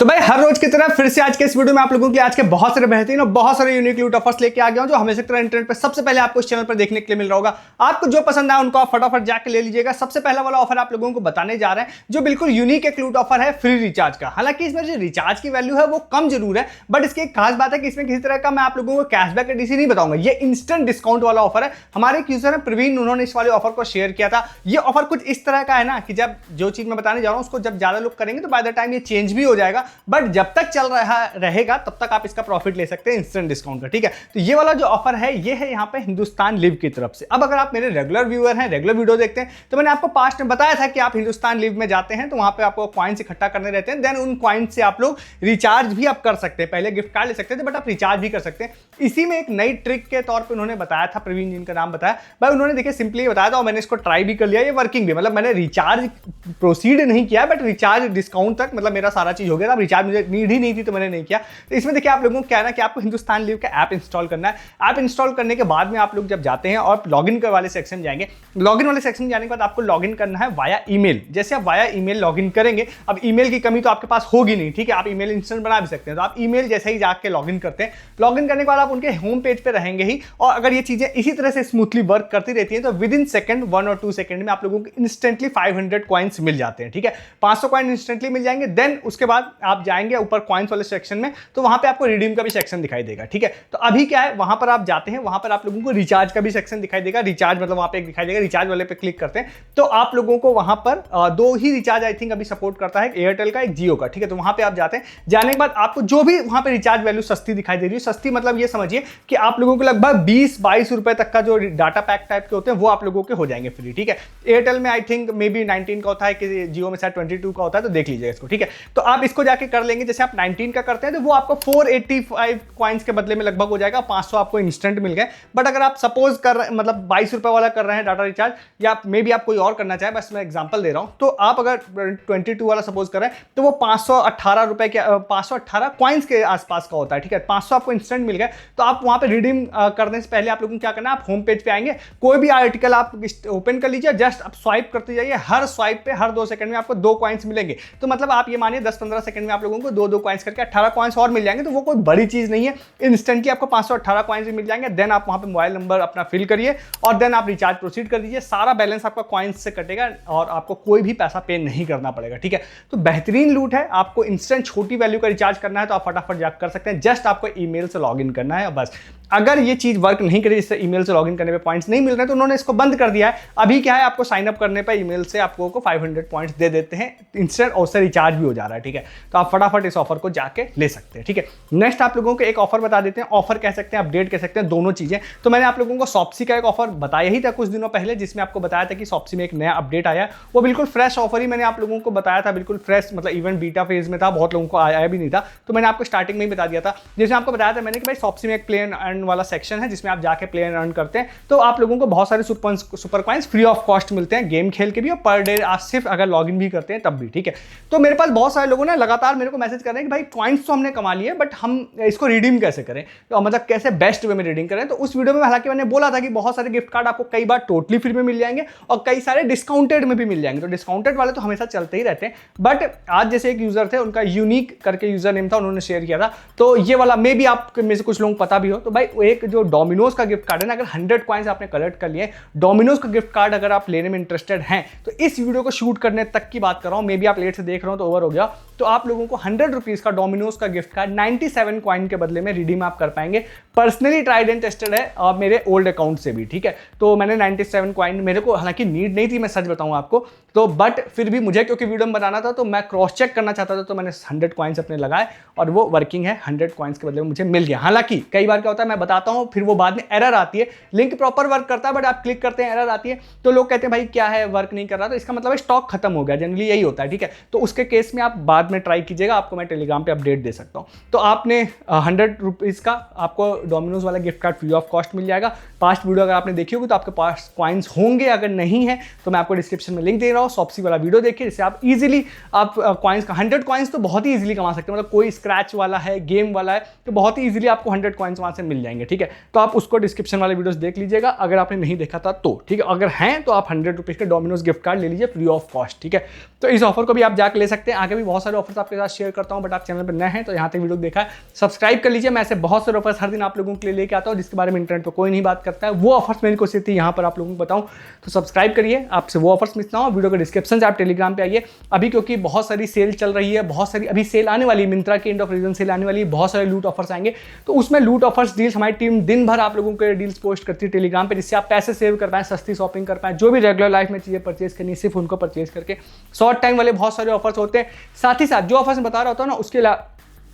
तो भाई हर रोज की तरह फिर से आज के इस वीडियो में आप लोगों के लिए आज के बहुत सारे बेहतरीन और बहुत सारे यूनिक लूट ऑफर्स लेके आ गया हूं जो हमेशा की तरह इंटरनेट पे सबसे पहले आपको इस चैनल पर देखने के लिए मिल रहा होगा। आपको जो पसंद आए उनको आप फटाफट जाके ले लीजिएगा। सबसे पहला वाला ऑफर आप लोगों को बताने जा रहे हैं जो बिल्कुल यूनिक एक लूट ऑफर है फ्री रिचार्ज का। हालांकि इसमें जो रिचार्ज की वैल्यू है वो कम जरूर है, बट इसकी एक खास बात है कि इसमें किसी तरह का मैं आप लोगों को कैशबैक एडीसी नहीं बताऊंगा। ये इंस्टेंट डिस्काउंट वाला ऑफर है। हमारे एक यूजर है प्रवीण, उन्होंने इस वाले ऑफर को शेयर किया था। ये ऑफर कुछ इस तरह का है ना कि जब जो चीज मैं बताने जा रहा हूं उसको जब ज्यादा लोग करेंगे तो बाय द टाइम ये चेंज भी हो जाएगा, बट जब तक चल रहा रहेगा तब तक आप इसका प्रॉफिट ले सकते हैं इंस्टेंट डिस्काउंट का। ठीक है, तो ये वाला जो ऑफर है ये है यहाँ पे हिंदुस्तान लिव की तरफ से। अब अगर आप मेरे रेगुलर व्यूअर हैं, रेगुलर वीडियो देखते हैं, तो मैंने आपको पास्ट में बताया था कि आप हिंदुस्तान लिव में जाते हैं तो वहां पे आपको कॉइन्स इकट्ठा करने रहते हैं, देन उन कॉइन्स से आप लोग रिचार्ज भी आप कर सकते हैं। पहले गिफ्ट कार्ड ले सकते थे बट आप रिचार्ज भी कर सकते हैं। इसी में एक नई ट्रिक के तौर पर उन्होंने बताया था, प्रवीण जी का नाम बताया भाई, उन्होंने देखिए सिंपली बताया था और मैंने इसको ट्राई भी कर लिया। ये वर्किंग भी, मतलब मैंने रिचार्ज प्रोसीड नहीं किया बट रिचार्ज डिस्काउंट तक मतलब मेरा सारा चीज हो गया था। रिचार्ज मुझे नीड ही नहीं थी तो मैंने नहीं किया। तो इसमें देखिए आप लोगों को क्या है ना कि आपको हिंदुस्तान लिव का ऐप इंस्टॉल करना है। ऐप इंस्टॉल करने के बाद में आप लोग जब जाते हैं और लॉगिन वाले सेक्शन जाएंगे, लॉगिन वाले सेक्शन जाने के बाद आपको लॉगिन करना है वाया ईमेल। जैसे आप वाया ईमेल लॉगिन करेंगे, अब ईमेल की कमी तो आपके पास होगी नहीं, ठीक है, आप ईमेल इंस्टेंट बना भी सकते हैं। तो आप ईमेल जैसे ही जाके लॉगिन करते हैं, लॉगिन करने के बाद आप उनके होम पेज पे रहेंगे ही, और अगर ये चीजें इसी तरह से स्मूथली वर्क करती रहती हैं तो विद इन सेकंड 1 और 2 सेकंड में आप लोगों को इंस्टेंटली 500 कॉइन्स मिल जाते हैं। ठीक है, 500 कॉइन इंस्टेंटली मिल जाएंगे। देन उसके बाद आप जाएंगे ऊपर कॉइन्स वाले सेक्शन में, तो वहां पे आपको रिडीम का भी सेक्शन दिखाई देगा। ठीक है, तो अभी क्या है, वहां पर आप जाते हैं, वहां पर आप लोगों को रिचार्ज का भी सेक्शन दिखाई देगा। रिचार्ज मतलब वहां पे एक दिखाई देगा, रिचार्ज वाले पे क्लिक करते हैं तो आप लोगों को वहां पर दो ही रिचार्ज आई थिंक अभी सपोर्ट करता है, एयरटेल का, एक जियो का। ठीक है, तो वहां पे आप जाते हैं, जाने के बाद आपको जो भी वहां पे रिचार्ज वैल्यू सस्ती दिखाई दे रही है, सस्ती मतलब ये समझिए कि आप लोगों को लगभग 20-22 रुपए तक का जो डाटा पैक टाइप के होते हैं वो आप लोगों के हो जाएंगे फ्री। ठीक है, एयरटेल में आई थिंक मे बी 19 का होता है, कि जियो में शायद 22 का होता है, तो देख लीजिएगा इसको। ठीक है, तो आप इसको जाके कर लेंगे। जैसे आप 19 का करते हैं तो वो आपको 485 कॉइन्स के बदले में लगभग हो जाएगा, 500 आपको इंस्टेंट मिल गए। बट अगर आप सपोज कर रहे हैं, मतलब 22 रुपए वाला कर रहे हैं डाटा रिचार्ज, या मे बी आप कोई और करना चाहे, बस मैं एग्जांपल दे रहा हूं, तो आप अगर 22 वाला सपोज कर रहे हैं तो वो 518 रुपए के 518 कॉइन्स के आसपास का होता है। ठीक है, 500 आपको इंस्टेंट मिल गए। तो आप वहां पे रिडीम करने से पहले आप लोगों को क्या करना है, आप होम पेज पे आएंगे, कोई भी आर्टिकल आप ओपन कर लीजिए, जस्ट आप स्वाइप करते जाइए, हर स्वाइप पे हर 2 सेकंड में आपको 2 कॉइन्स मिलेंगे। तो मतलब आप ये मानिए 10-15 सेकंड में आप लोगों को 2-2 कॉइन्स करके 18 कॉइन्स और मिल जाएंगे। तो वो कोई बड़ी चीज नहीं है, इंस्टेंटली आपको 518 कॉइन्स भी मिल जाएंगे। देन आप वहां पे मोबाइल नंबर अपना फिल करिए और देन आप रिचार्ज प्रोसीड कर दीजिए। सारा बैलेंस आपका कॉइन्स से कटेगा और आपको कोई भी पैसा पे नहीं करना पड़ेगा। ठीक है, तो बेहतरीन लूट है। आपको इंस्टेंट छोटी वैल्यू का रिचार्ज करना है तो आप फटाफट जाकर कर सकते हैं। जस्ट आपको ईमेल से लॉगिन करना है बस। अगर ये चीज वर्क नहीं करी, जिससे ईमेल से लॉगिन करने पे पॉइंट्स नहीं मिल रहे, तो उन्होंने इसको बंद कर दिया है। अभी क्या है, आपको साइन अप करने पे ईमेल से आपको 500 पॉइंट्स दे देते हैं इंस्टेंट, और उससे रिचार्ज भी हो जा रहा है। ठीक है, तो आप फटाफट इस ऑफर को जाके ले सकते हैं। ठीक है, नेक्स्ट आप लोगों को एक ऑफर बता देते हैं। ऑफर कह सकते हैं, अपडेट कह सकते हैं, दोनों चीजें। तो मैंने आप लोगों को शॉप्सी का एक ऑफर बताया ही था कुछ दिनों पहले, जिसमें आपको बताया था कि शॉप्सी में एक नया अपडेट आया। वो बिल्कुल फ्रेश ऑफर ही मैंने आप लोगों को बताया था, बिल्कुल फ्रेश, मतलब इवेंट बीटा फेज में था, बहुत लोगों को आया भी नहीं था। तो मैंने आपको स्टार्टिंग में ही बता दिया था, जिसमें आपको बताया था मैंने कि भाई शॉप्सी में एक प्ले एंड अर्न वाला सेक्शन है, जिसमें आप जाके प्ले एंड अर्न करते हैं तो आप लोगों को बहुत सारे super coins free of cost मिलते हैं, गेम खेल के भी और पर डे आप सिर्फ अगर लॉगिन भी करते हैं तब भी। ठीक है, तो मेरे पास बहुत सारे लोगों ने लगातार मेरे को मैसेज कर रहे हैं कि भाई कॉइन्स तो हमने कमा लिए बट हम इसको रिडीम कैसे करें, तो मतलब कैसे बेस्ट वे में रिडीम करें। तो उस वीडियो में हालांकि मैंने बोला था कि बहुत सारे गिफ्ट कार्ड आपको कई बार टोटली फ्री में मिल जाएंगे और कई सारे डिस्काउंटेड में भी मिल जाएंगे। तो डिस्काउंटेड वाले तो हमेशा चलते ही रहते हैं, बट आज जैसे एक यूजर थे, उनका यूनिक करके यूजर नेम था, उन्होंने शेयर किया था, तो ये वाला मे भी आप में से कुछ लोगों को पता भी हो। तो भाई एक जो डोमिनोज का गिफ्ट कार्ड है ना, अगर 100 कॉइन्स आपने कलेक्ट कर लिए, डोमिनोज का गिफ्ट कार्ड अगर आप लेने में इंटरेस्टेड हैं, तो इस वीडियो को शूट करने तक की बात कर रहा हूं, मे बी आप लेट से देख रहे हो तो ओवर हो गया, तो आप लोगों को 100 रुपीज का डोमिनोज का गिफ्ट कार्ड 97 कॉइन के बदले में रिडीम आप कर पाएंगे। पर्सनली ट्राइड एंड टेस्टेड है और मेरे ओल्ड अकाउंट से भी। ठीक है, तो मैंने 97 कॉइन, मेरे को हालांकि नीड नहीं थी, मैं सच बताऊं आपको, तो बट फिर भी मुझे क्योंकि वीडियो में बनाना था तो मैं क्रॉस चेक करना चाहता था, तो मैंने 100 कॉइन्स अपने लगाए और वो वर्किंग है। 100 कॉइन्स के बदले में मुझे मिल गया। हालांकि कई बार क्या होता है, मैं बताता हूं, फिर वो बाद में एरर आती है, लिंक प्रॉपर वर्क करता है बट आप क्लिक करते हैं एरर आती है, तो लोग कहते हैं भाई क्या है, वर्क नहीं कर रहा, तो इसका मतलब स्टॉक खत्म हो गया, जनरली यही होता है। ठीक है, तो उसके केस में आप बाद में ट्राई कीजिएगा, आपको मैं टेलीग्राम पे अपडेट दे सकता हूं। तो आपने 100 रुपीज का आपको डोमिनोज वाला gift card free of cost मिल जाएगा। पास्ट वीडियो अगर आपने देखी होगी तो आपके पास कॉइन्स होंगे, अगर नहीं है तो मैं आपको डिस्क्रिप्शन में लिंक दे रहा हूँ, शॉप्सी वाला वीडियो देखिए, जिससे आप इजीली आप कॉइन्स का 100 कॉइन्स तो बहुत ही इजीली कमा सकते हैं। मतलब कोई स्क्रैच वाला है, गेम वाला है, तो बहुत ही इजीली आपको 100 कॉइन्स वहां से मिल जाएंगे। ठीक है, तो आप उसको डिस्क्रिप्शन वाले वीडियोस देख लीजिएगा अगर आपने नहीं देखा था तो। ठीक है, अगर हैं तो आप 100 रुपीज के डोमिनोज गिफ्ट कार्ड ले लीजिए फ्री ऑफ कॉस्ट। ठीक है, तो इस ऑफर को भी आप जाकर ले सकते हैं। आगे भी बहुत सारे ऑफर्स आपके साथ शेयर करता हूँ, बट आप चैनल पर नए हैं तो यहाँ तक वीडियो देखा है सब्सक्राइब कर लीजिए। मैं ऐसे बहुत सारे ऑफर्स हर दिन आप लोगों के लिए लेके आता हूँ जिसके बारे में इंटरनेट पर कोई नहीं बात करता है। वो ऑफर्स मेरी कोशिश थी यहाँ पर आप लोगों को बताऊँ, तो सब्सक्राइब करिए, आपसे वो ऑफर्स मिस ना हो। वीडियो के डिस्क्रिप्शन से आप टेलीग्राम पे आइए अभी, क्योंकि बहुत सारी सेल चल रही है, बहुत सारी अभी सेल आने वाली है, मिंत्रा की एंड ऑफ रीजन सेल आने वाली है, बहुत सारे लूट ऑफर्स आएंगे। तो उसमें लूट ऑफर्स डील्स हमारी टीम दिन भर आप लोगों के डील्स पोस्ट करती है टेलीग्राम पे, जिससे आप पैसे सेव कर पाएं, सस्ती शॉपिंग कर पाएं, जो भी रेगुलर लाइफ में चीजें परचेज करनी है सिर्फ उनको परचेज करके। शॉर्ट टाइम वाले बहुत सारे ऑफर्स होते हैं, साथ ही साथ जो ऑफर्स मैं बता रहा होता हूँ ना उसके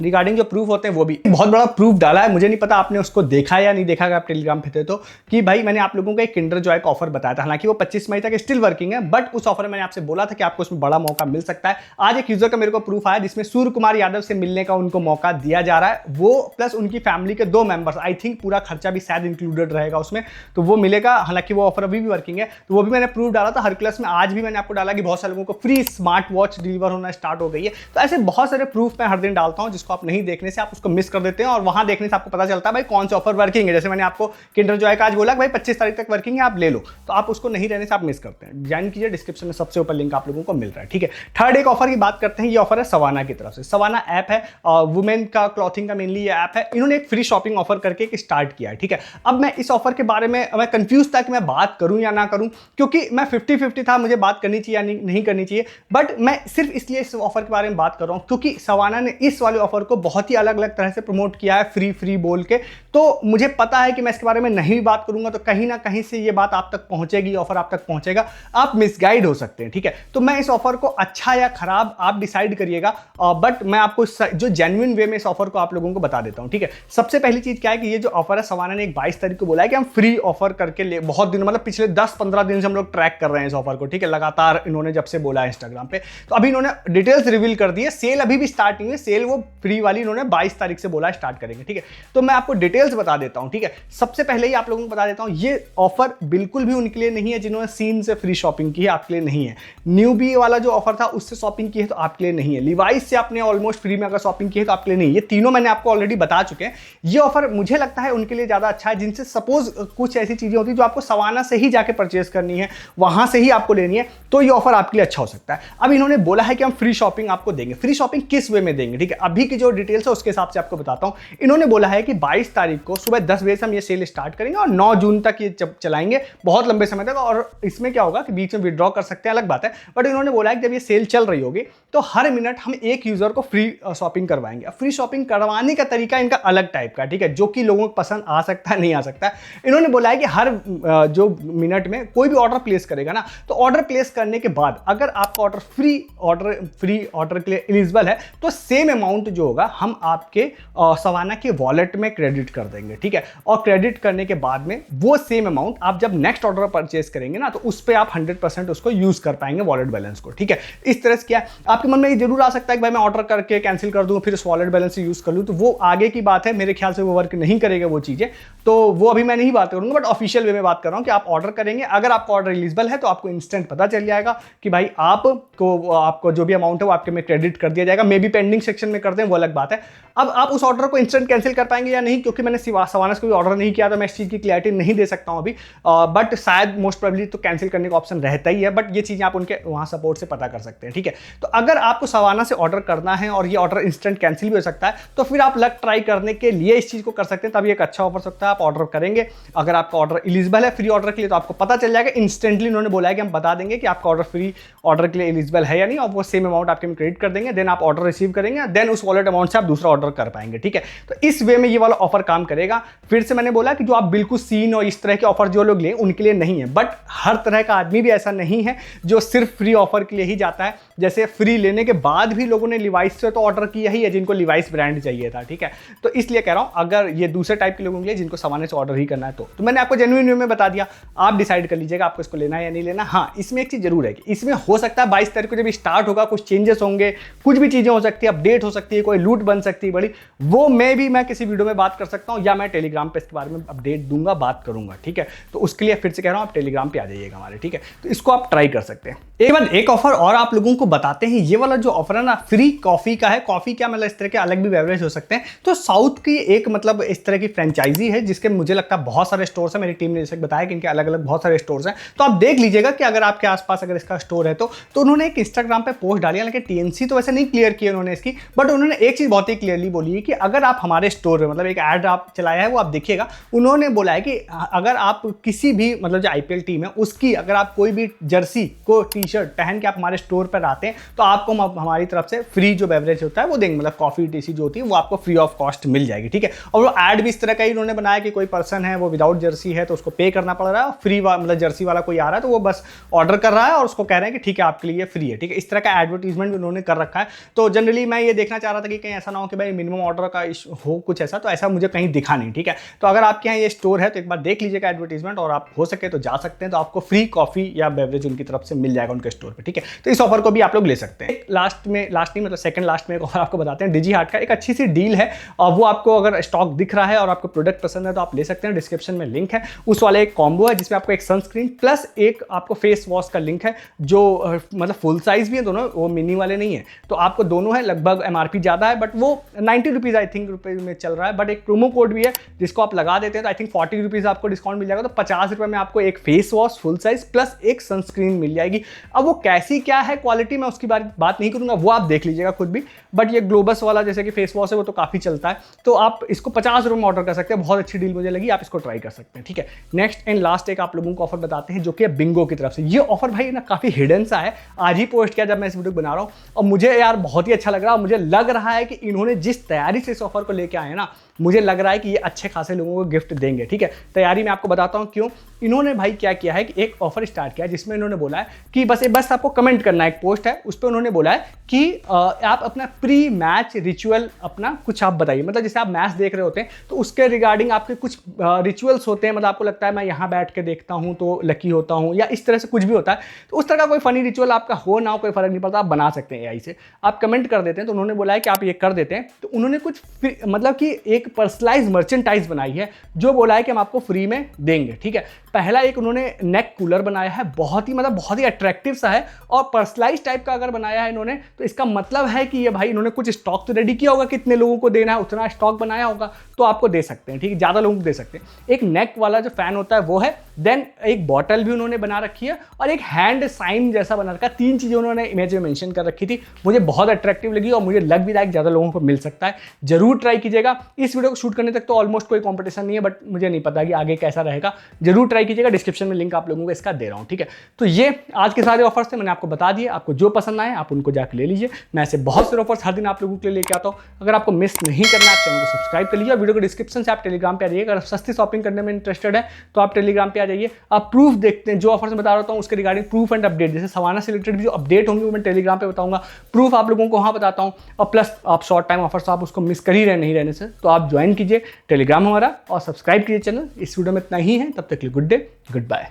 रिगार्डिंग जो प्रूफ होते हैं वो भी बहुत बड़ा प्रूफ डाला है। मुझे नहीं पता आपने उसको देखा या नहीं देखा, आप टेलीग्राम पे थे तो, कि भाई मैंने आप लोगों को एक किंडर जॉय का ऑफर बताया था, हालांकि वो 25 मई तक स्टिल वर्किंग है, बट उस ऑफर में मैंने आपसे बोला था कि आपको उसमें बड़ा मौका मिल सकता है। आज एक यूजर का मेरे को प्रूफ आया जिसमें सूर्य कुमार यादव से मिलने का उनको मौका दिया जा रहा है, वो प्लस उनकी फैमिली के 2 मेंबर्स, आई थिंक पूरा खर्चा भी शायद इंक्लूडेड रहेगा उसमें, तो वो मिलेगा। हालांकि वो ऑफर अभी भी वर्किंग है, तो वो भी मैंने प्रूफ डाला था हरकुलस में। आज भी मैंने आपको डाला कि बहुत सारे लोगों को फ्री स्मार्ट वॉच डिलीवर होना स्टार्ट हो गई है। तो ऐसे बहुत सारे प्रूफ मैं हर दिन डालता हूं जिसको आप नहीं देखने से आप उसको मिस कर देते हैं, और वहां देखने से आपको पता चलता है भाई कौन से ऑफर वर्किंग है। जैसे मैंने आपको किंडर जॉय का आज बोला कि भाई 25 तारीख तक वर्किंग है, आप ले लो, तो आप उसको नहीं रहने से आप मिस करते हैं। ज्वाइन कीजिए, डिस्क्रिप्शन में सबसे ऊपर लिंक आप लोगों को मिल रहा है, ठीक है। थर्ड एक ऑफर की बात करते हैं, ये ऑफर है सवाना की तरफ से। सवाना ऐप है, वुमेन का क्लॉथिंग का मेनली ये ऐप है। इन्होंने एक फ्री शॉपिंग ऑफर करके एक स्टार्ट किया है, ठीक है। अब मैं इस ऑफर के बारे में मैं कंफ्यूज था कि मैं बात करूं या ना करूं, क्योंकि मैं 50-50 था, मुझे बात करनी चाहिए या नहीं करनी चाहिए, बट मैं सिर्फ इसलिए इस ऑफर के बारे में बात कर रहा हूं क्योंकि सवाना ने इस वाले ऑफर को बहुत ही अलग अलग तरह से प्रमोट किया है, फ्री बोल के। तो मुझे पता है कि मैं इसके बारे में नहीं बात करूंगा तो कहीं ना कहीं से ये बात आप तक पहुंचेगी, ऑफर आप तक पहुंचेगा, आप मिसगाइड हो सकते हैं, ठीक है। तो मैं इस ऑफर को अच्छा या खराब आप डिसाइड करिएगा, बट मैं आपको जो जेन्युइन वे में इस ऑफर को आप लोगों को बता देता हूं, ठीक है। सबसे पहली चीज क्या है कि ये जो ऑफर है, सवाना ने एक 22 तारीख को बोला है कि हम फ्री ऑफर करके बहुत दिन, मतलब पिछले 10-15 दिन से हम लोग ट्रैक कर रहे हैं इस ऑफर को, ठीक है। लगातार इन्होंने जब से बोला है इंस्टाग्राम पे, तो अभी इन्होंने डिटेल्स रिवील कर दी है। सेल अभी भी स्टार्ट नहीं हुई, सेल वो फ्री वाली इन्होंने 22 तारीख से बोला स्टार्ट करेंगे, ठीक है। तो मैं आपको डिटेल्स बता देता हूं, ठीक है। सबसे पहले ही आप लोगों को बता देता हूं, ये ऑफर बिल्कुल भी उनके लिए नहीं है जिन्होंने सीन से फ्री शॉपिंग की है, आपके लिए नहीं है। न्यूबी वाला जो ऑफर था उससे शॉपिंग की है तो आपके लिए नहीं है। लिवाइस से आपने ऑलमोस्ट फ्री में अगर शॉपिंग की है तो आपके लिए नहीं है। ये तीनों मैंने आपको ऑलरेडी बता चुके हैं। ये ऑफर मुझे लगता है उनके लिए ज्यादा अच्छा है जिनसे सपोज कुछ ऐसी चीजें होती है जो आपको सवाना से ही जाके परचेज करनी है, वहां से ही आपको लेनी है, तो ये ऑफर आपके लिए अच्छा हो सकता है। अब इन्होंने बोला है कि हम फ्री शॉपिंग आपको देंगे। फ्री शॉपिंग किस वे में देंगे, ठीक है, अभी की जो डिटेल्स है उसके हिसाब से आपको बताता हूं। इन्होंने बोला है कि 22 तारीख को सुबह 10 बजे से हम ये सेल स्टार्ट करेंगे और 9 जून तक ये चलाएंगे, बहुत लंबे समय तक। और इसमें क्या होगा कि बीच में विड्रॉ कर सकते हैं, अलग बात है, बट इन्होंने बोला है कि जब ये सेल चल रही होगी तो हर मिनट हम एक यूजर को फ्री शॉपिंग करवाएंगे। फ्री शॉपिंग करवाने का तरीका इनका अलग टाइप का, ठीक है, जो कि लोगों को पसंद आ सकता है, नहीं आ सकता है। इन्होंने बोला है कि हर जो मिनट में कोई भी ऑर्डर प्लेस करेगा ना, तो ऑर्डर प्लेस करने के बाद अगर आपका ऑर्डर फ्री ऑर्डर के लिए एलिजिबल है तो सेम अमाउंट जो होगा हम आपके सवाना के वॉलेट में क्रेडिट कर देंगे, ठीक है। और क्रेडिट करने के बाद में वो सेम अमाउंट आप जब नेक्स्ट ऑर्डर परचेस करेंगे ना, तो उस पर आप 100% उसको यूज कर पाएंगे वॉलेट बैलेंस को, ठीक है। इस तरह से क्या आपके मन में ये जरूर आ सकता है कि भाई मैं ऑर्डर करके कैंसिल कर दूं फिर उस वॉलेट बैलेंस से यूज कर लूं, तो वो आगे की बात है, मेरे ख्याल से वो वर्क नहीं करेगा वो चीजें, तो वो अभी मैं नहीं बात करूंगा, बट ऑफिशियल वे में बात कर रहा हूं कि आप ऑर्डर करेंगे, अगर आपका ऑर्डर एलिजिबल है तो आपको इंस्टेंट पता चल जाएगा कि भाई आपको जो भी अमाउंट है वो आपके में क्रेडिट कर दिया जाएगा। मे बी पेंडिंग सेक्शन में कर दें, वो अलग बात है। अब आप उस ऑर्डर को इंस्टेंट कैंसिल कर पाएंगे या नहीं, क्योंकि मैंने सवाना से कोई ऑर्डर नहीं किया तो मैं इस चीज की क्लैरिटी नहीं दे सकता हूं अभी, बट शायद मोस्ट प्रोबेबली तो कैंसिल करने का ऑप्शन रहता ही है, बट ये चीजें आप उनके वहां सपोर्ट से पता कर सकते हैं, ठीक है। तो अगर आपको सवाना से ऑर्डर करना है और ये ऑर्डर इंस्टेंट कैंसिल भी हो सकता है, तो फिर आप लक ट्राई करने के लिए इस चीज को कर सकते हैं, तभी एक अच्छा ऑफर सकता है। आप ऑर्डर करेंगे, अगर आपका ऑर्डर एलिजिबल है फ्री ऑर्डर के लिए तो आपको पता चल जाएगा इंस्टेंटली। उन्होंने बोला है कि हम बता देंगे कि आपका ऑर्डर फ्री ऑर्डर के लिए एलिजिबल है या नहीं, और वो सेम अमाउंट आपके में क्रेडिट कर देंगे, देन आप ऑर्डर रिसीव करेंगे, देन उस वॉलेट अमाउंट से आप दूसरा ऑर्डर कर पाएंगे, ठीक है। तो इस वे में ये वाला ऑफर काम करेगा। फिर से मैंने बोला कि जो आप बिल्कुल सीन और इस तरह के ऑफर जो लोग लें उनके लिए नहीं है, बट हर तरह का आदमी भी ऐसा नहीं है जो सिर्फ फ्री ऑफर के लिए ही जाता है। जैसे फ्री लेने के बाद भी लोगों ने लिवाइस से तो ऑर्डर किया ही है जिनको लिवाइस ब्रांड चाहिए था, ठीक है। तो इसलिए कह रहा हूं अगर ये दूसरे टाइप के लोगों के लिए जिनको सवाना से ऑर्डर ही करना है तो मैंने आपको जेन्युइन वे में बता दिया, आप डिसाइड कर लीजिएगा आपको इसको लेना है या नहीं लेना। हाँ, इसमें एक चीज जरूर है कि इसमें हो सकता है 22 तारीख को जब स्टार्ट होगा कुछ चेंजेस होंगे, कुछ भी चीजें हो सकती है, अपडेट हो सकती है, कोई लूट बन सकती है बड़ी, वो मैं किसी वीडियो में बात कर सकता हूँ, या मैं टेलीग्राम पे इसके बारे में अपडेट दूंगा, बात करूंगा, ठीक है। तो उसके लिए फिर से कह रहा हूँ आप टेलीग्राम पे आ जाइएगा हमारे, ठीक है। तो इसको आप ट्राई कर सकते हैं। एक बार एक ऑफर और आप लोगों को बताते हैं, ये वाला जो ऑफर है ना फ्री कॉफी का है। कॉफी क्या मतलब इस तरह के अलग भी बेवरेज हो सकते हैं। तो साउथ की एक मतलब इस तरह की फ्रेंचाइजी है जिसके मुझे लगता है बहुत सारे स्टोर्स हैं। मेरी टीम ने जैसे बताया कि इनके अलग अलग बहुत सारे स्टोर्स हैं। तो आप देख लीजिएगा कि अगर आपके आसपास अगर इसका स्टोर है तो उन्होंने एक इंस्टाग्राम पे पोस्ट डाली है, लेकिन टीएनसी तो वैसे नहीं क्लियर किया उन्होंने इसकी, बट उन्होंने एक चीज बहुत ही क्लियरली बोली है कि अगर आप हमारे स्टोर में मतलब एक ऐड आप चलाया है वो आप देखिएगा, उन्होंने बोला है कि अगर आप किसी भी मतलब जो आईपीएल टीम है उसकी अगर आप कोई भी जर्सी को टी शर्ट पहन के आप हमारे स्टोर पर आते हैं तो आपको हमारी तरफ से फ्री जो बेवरेज होता है वो देंगे, मतलब कॉफी टीसी जो होती है वो आपको फ्री ऑफ कॉस्ट मिल जाएगी, ठीक है। और वो ऐड भी इस तरह का ही उन्होंने बनाया कि कोई पर्सन है वो विदाउट जर्सी है तो उसको पे करना पड़ रहा है, फ्री मतलब जर्सी वाला कोई आ रहा है तो वो बस ऑर्डर कर रहा है और उसको कह रहे हैं कि ठीक है आपके लिए फ्री है, ठीक है। इस तरह का एडवर्टीजमेंट उन्होंने कर रखा है। तो जनरली मैं ये देखना चाह रहा था कि कहीं ऐसा ना हो कि भाई मिनिमम ऑर्डर का हो कुछ ऐसा, तो ऐसा मुझे कहीं दिखा नहीं, ठीक है। तो अगर आपके यहाँ ये स्टोर है तो एक बार देख लीजिएगा एडवर्टीजमेंट, और आप हो सके तो जा सकते हैं, तो आपको फ्री कॉफी या बेवरेज उनकी तरफ से मिल जाएगा उनके स्टोर पे, ठीक है। तो इस ऑफर को भी आप लोग ले सकते हैं। लास्ट नहीं मतलब सेकंड लास्ट में एक ऑफर आपको बताते हैं। डिजी हार्ट का एक अच्छी सी डील है और वो आपको अगर स्टॉक दिख रहा है और आपको प्रोडक्ट पसंद है तो आप ले सकते हैं। डिस्क्रिप्शन में लिंक है, उस वाले एक कॉम्बो है जिसमें आपको एक सनस्क्रीन प्लस एक आपको फेस वॉश का लिंक है, जो मतलब फुल साइज भी है दोनों, वो मिनी वाले नहीं है। तो आपको दोनों है, लगभग एमआरपी ज्यादा है बट वो 90 रुपीज आई थिंक रुपीज में चल रहा है, बट एक प्रोमो कोड भी है जिसको आप लगा देते हैं तो आई थिंक 40 रुपीज आपको डिस्काउंट मिल जाएगा। तो 50 रुपए में आपको एक face wash full size plus एक सनस्क्रीन मिल जाएगी। अब वो कैसी क्या है क्वालिटी मैं उसकी बात नहीं करूंगा, वो आप देख लीजिएगा खुद भी, बट ये ग्लोबस वाला जैसे कि फेस वॉश है वो तो काफी चलता है, तो आप इसको 50 रुपए में ऑर्डर कर सकते हैं। बहुत अच्छी डील मुझे लगी, आप इसको ट्राई कर सकते हैं, ठीक है। नेक्स्ट एंड लास्ट एक आप लोगों को ऑफर बताते हैं जो कि बिंगो की तरफ से। ये ऑफर भाई ना काफी हिडन सा है, आज ही पोस्ट किया जब मैं इस वीडियो बना रहा हूं, और मुझे यार बहुत ही अच्छा लग रहा है। मुझे लग रहा है कि इन्होंने जिस तैयारी से इस ऑफर को लेके आए ना, मुझे लग रहा है कि ये अच्छे खासे लोगों को गिफ्ट देंगे, ठीक है। तैयारी मैं आपको बताता हूं क्यों। इन्होंने भाई क्या किया है कि एक ऑफर स्टार्ट किया है जिसमें इन्होंने बोला है कि बस आपको कमेंट करना है। एक पोस्ट है उस पर उन्होंने बोला है कि आप अपना प्री मैच रिचुअल अपना कुछ आप बताइए, मतलब जैसे आप मैच देख रहे होते हैं तो उसके रिगार्डिंग आपके कुछ रिचुअल्स होते हैं, मतलब आपको लगता है मैं यहाँ बैठ के देखता हूँ तो लकी होता हूँ, या इस तरह से कुछ भी होता है। तो उस तरह का कोई फनी रिचुअल आपका हो ना हो कोई फर्क नहीं पड़ता, आप बना सकते हैं एआई से, आप कमेंट कर देते हैं। तो उन्होंने बोला है कि आप ये कर देते हैं, तो उन्होंने कुछ मतलब कि एक पर्सनलाइज मर्चेंटाइज बनाई है जो बोला है कि हम आपको फ्री में देंगे, ठीक है। पहला एक उन्होंने नेक कूलर बनाया है, बहुत ही अट्रैक्टिव सा है और पर्सनलाइज टाइप का अगर बनाया है इन्होंने, तो इसका मतलब है कि ये भाई इन्होंने कुछ स्टॉक तो रेडी किया होगा, कितने लोगों को देना है उतना स्टॉक बनाया होगा तो आपको दे सकते हैं, ठीक है, ज्यादा लोगों को दे सकते हैं। एक नेक वाला जो फैन होता है वो है, देन एक बॉटल भी उन्होंने बना रखी है और एक हैंड साइन जैसा बना रखा है। 3 चीजें उन्होंने इमेज में मेंशन कर रखी थी, मुझे बहुत अट्रैक्टिव लगी और मुझे लग भी रहा है ज्यादा लोगों को मिल सकता है। जरूर ट्राई कीजिएगा। इस वीडियो को शूट करने तक तो ऑलमोस्ट कोई कॉम्पिटिशन नहीं है, बट मुझे नहीं पता कि आगे कैसा रहेगा, जरूर ट्राई कीजिएगा। डिस्क्रिप्शन में लिंक आप लोगों को इसका दे रहा हूं, ठीक है। तो ये आज के सारे ऑफर्स थे, मैंने आपको बता दिए, आपको जो पसंद आए आप उनको जाकर ले लीजिए। मैं ऐसे बहुत सारे ऑफर्स हर दिन आप लोगों के लिए लेके आता हूं। अगर आपको मिस नहीं करना, आप चैनल को सब्सक्राइब कर लीजिए। वीडियो को डिस्क्रिप्शन से आप टेलीग्राम पे आ जाइए। अगर सस्ती शॉपिंग करने में इंटरेस्टेड है तो आप टेलीग्राम पे आ जाइए, आप प्रूफ देखते हैं, जो ऑफर्स बता रहा हूं उसके रिगार्डिंग प्रूफ एंड अपडेट, जैसे सवाना से रिलेटेड भी जो अपडेट होंगे वो मैं टेलीग्राम पे बताऊंगा, प्रूफ आप लोगों को वहां बताता हूं। और प्लस आप शॉर्ट टाइम ऑफर्स आप उसको मिस कर ही रहे नहीं रहने से, तो आप ज्वाइन कीजिए टेलीग्राम हमारा और सब्सक्राइब कीजिए चैनल। इस वीडियो में इतना ही है, तब तक के लिए गुड डे, गुड बाय।